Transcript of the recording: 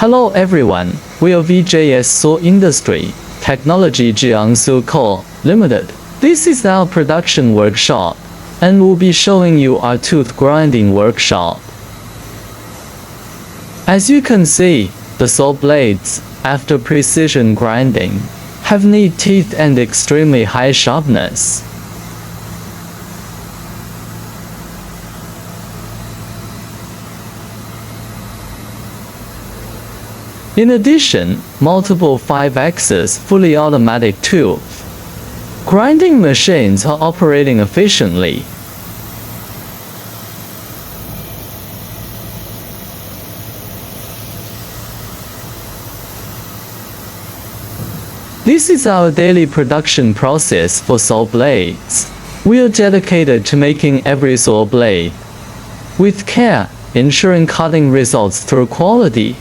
Hello everyone, we are VJS Saw Industry, Technology Jiangsu Co. Limited. This is our production workshop, and we'll be showing you our tooth grinding workshop. As you can see, the saw blades, after precision grinding, have neat teeth and extremely high sharpness. In addition, multiple 5-axis fully automatic tooth grinding machines are operating efficiently. This is our daily production process for saw blades. We are dedicated to making every saw blade with care, ensuring cutting results through quality.